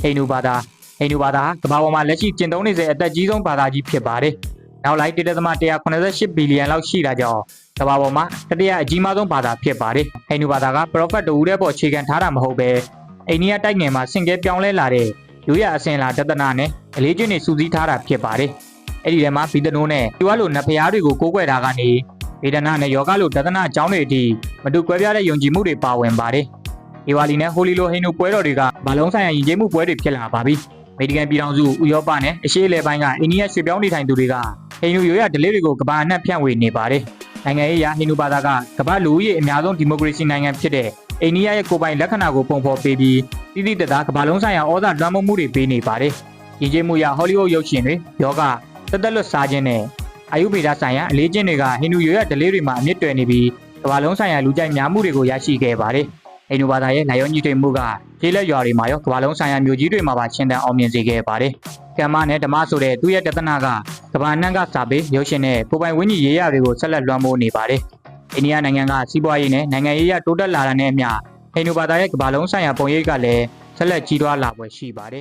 ဟိန္ဒူဘာသာကမ္ဘာပေါ်မှာလက်ရှိကျင့်သုံးနေတဲ့အသက်ကြီးဆုံးဘာသာကြီးဖြစ်ပါတယ်။နောက်လိုက်1.188ဘီလီယံလောက်ရှိတာကြောင့်ကမ္ဘာပေါ်မှာတတိယအကြီးမားဆုံးဘာသာဖြစ်ပါတယ်။ဟိန္ဒူဘာသာက prophet တူတဲ့ပေါ်အခြေခံထားတာမဟုတ်ပဲအိန္ဒိယတိုက်ငယ်မှာဆင်ကဲပြောင်းလဲလာတဲ့ရိုးရာအစဉ်အလာတသနာနဲ့အလေးချင်းတွေစုစည်းထားတာဖြစ်ပါတယ်။အဲ့ဒီထဲမှာဘီဒနိုးနဲ့ဒီဝါလိုနတ်ဖျားတွေကိုကိုးကွယ်တာကနေဗေဒနာနဲ့ယောဂလိုတသနာအကြောင်းတွေအထိမတူကွဲပြားတဲ့ယုံကြည်မှုတွေပါဝင်ပါတယ်။ဒီဝါလီနဲ့ဟိုလီလိုဟိန္ဒူပွဲတော်တွေကဘာလုံးဆိုင်ရာယဉ်ကျေးမှုပွဲတွေဖြစ်လာပါပြီ။အမေရိကန်ပြည်ထောင်စုဥရောပနဲ့အရှေ့အလယ်ပိုင်းကအိန္ဒိယရွှေ့ပြောင်းနေထိုင်သူတွေကဟိန္ဒူရိုးရာဓလေ့တွေကိုကမ္ဘာအနှံ့ဖြန့်ဝေနေပါတယ်။နိုင်ငံရေးအရဟိန္ဒူဘာသာကကမ္ဘာလူဦးရေအများဆုံးဒီမိုကရေစီနိုင်ငံဖြစ်တဲ့အိန္ဒိယရဲ့ကိုယ်ပိုင်လက္ခဏာကိုပုံဖော်ပေးပြီးတိတိတသားကမ္ဘာလုံးဆိုင်ရာဩဇာလွှမ်းမိုးမှုတွေပေးနေပါတယ်။ယဉ်ကျေးမှုအရဟောလိဝုဒ်ရုပ်ရှင်တွေယောဂသက်လွတ်စားခြင်းနဲ့အာယုဗေဒဆိုင်ရာအလေးချင်းတွေကဟိန္ဒူရိုးရာဓလေ့တွေမှာအမြင့်တွယ်နေပြီးကမ္ဘာလုံးဆိုင်ရာလူကြိုက်များမှုတွေကိုရရှိခဲ့ပါတယ်။ဟိန္ဒူဘာသာရဲ့နိုင်ရောညီထွေမှုကကျေးလက်ရွာတွေမှာရောကမ္ဘာလုံးဆိုင်ရာမြို့ကြီးတွေမှာပါရှင်းတန်းအောင်မြင်စေခဲ့ပါတယ်။ကမ္မနဲ့ဓမ္မဆိုတဲ့သူ့ရဲ့တသနာကကမ္ဘာနှံ့ကစာပေရုပ်ရှင်နဲ့ကိုယ်ပိုင်ဝိညာဉ်ရေးရာတွေကိုဆက်လက်လွှမ်းမိုးနေပါတယ်။အိန္ဒိယနိုင်ငံကစီးပွားရေးနဲ့နိုင်ငံရေးရတိုးတက်လာတာနဲ့အမျှဟိန္ဒူဘာသာရဲ့ကမ္ဘာလုံးဆိုင်ရာပုံရိပ်ကလည်းဆက်လက်ကြီးထွားလာပွဲရှိပါတယ်